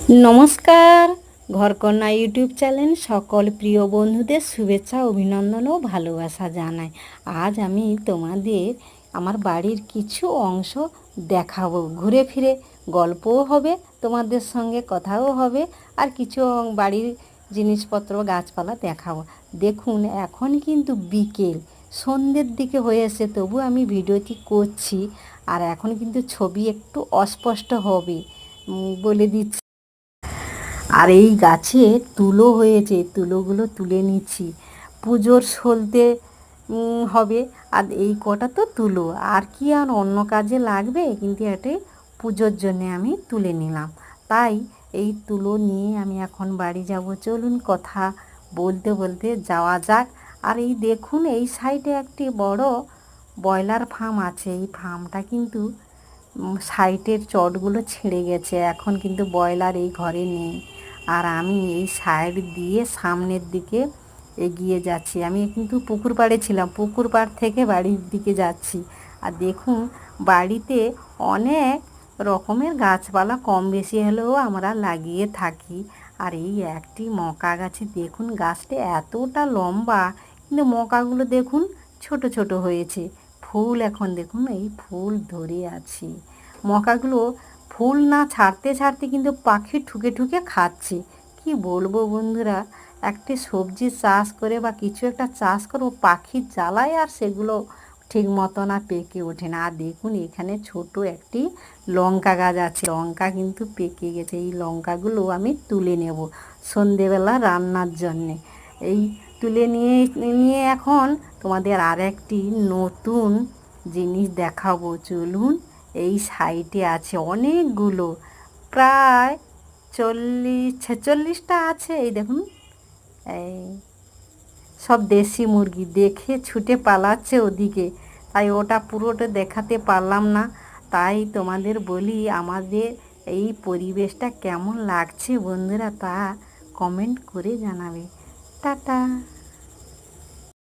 নমস্কার, ঘরকন্যা YouTube channel সকল প্রিয় বন্ধুদের শুভেচ্ছা, অভিনন্দন ও ভালোবাসা জানাই। আজ আমি তোমাদের আমার বাড়ির কিছু অংশ দেখাবো। ঘুরে ফিরে গল্পও হবে, তোমাদের সঙ্গে কথাও হবে, আর কিছু বাড়ির জিনিসপত্র গাছপালা দেখাবো। দেখুন, এখন কিন্তু বিকেল, সন্ধ্যের দিকে হয়ে এসে তবু আমি ভিডিওটি করছি। আর এখন কিন্তু ছবি একটু অস্পষ্ট হবে, বলে দিচ্ছি। আর এই গাছে তুলো হয়েছে, তুলোগুলো তুলে নিচ্ছি। পুজোর সলতে হবে। আর এই কটা তো তুলো, আর কি আর অন্য কাজে লাগবে, কিন্তু এটা পুজোর জন্যে আমি তুলে নিলাম। তাই এই তুলো নিয়ে আমি এখন বাড়ি যাব। চলুন কথা বলতে বলতে যাওয়া যাক। আর এই দেখুন, এই সাইডে একটি বড় ব্রয়লার ফার্ম আছে। এই ফার্মটা কিন্তু সাইডের চটগুলো ছিঁড়ে গেছে, এখন কিন্তু ব্রয়লার এই ঘরে নেই। আর আমি এই সাইড দিয়ে সামনের দিকে এগিয়ে যাচ্ছি। আমি কিন্তু পুকুর পাড়ে ছিলাম, পুকুর পাড় থেকে বাড়ির দিকে যাচ্ছি। আর দেখুন, বাড়িতে অনেক রকমের গাছপালা কম বেশি হলেও আমরা লাগিয়ে থাকি। আর এই একটি মকা গাছে দেখুন, গাছটা এতটা লম্বা, কিন্তু মকাগুলো দেখুন ছোট ছোট হয়েছে। ফুল এখন দেখুন, এই ফুল ধরে আছে। মকাগুলো ফুল না ছাড়তে ছাড়তে কিন্তু পাখি ঠুকে ঠুকে খাচ্ছে। কি বলবো বন্ধুরা, একটি সবজি চাষ করে বা কিছু একটা চাষ করবো, পাখির জ্বালায় আর সেগুলো ঠিক মতো না পেকে ওঠে না। আর দেখুন, এখানে ছোট একটি লঙ্কা গাছ আছে, লঙ্কা কিন্তু পেকে গেছে। এই লঙ্কাগুলো আমি তুলে নেব সন্ধেবেলা রান্নার জন্যে। এই তুলে নিয়ে নিয়ে এখন তোমাদের আর একটি নতুন জিনিস দেখাবো। চলুন, এই সাইডে আছে অনেকগুলো, প্রায় 40-46টা আছে। এই দেখুন, এই সব দেশি মুরগি, দেখে ছুটে পালাচ্ছে ওদিকে, তাই ওটা পুরোটা দেখাতে পারলাম না। তাই তোমাদের বলি, আমাদের এই পরিবেশটা কেমন লাগছে বন্ধুরা, তা কমেন্ট করে জানাবে। টাটা।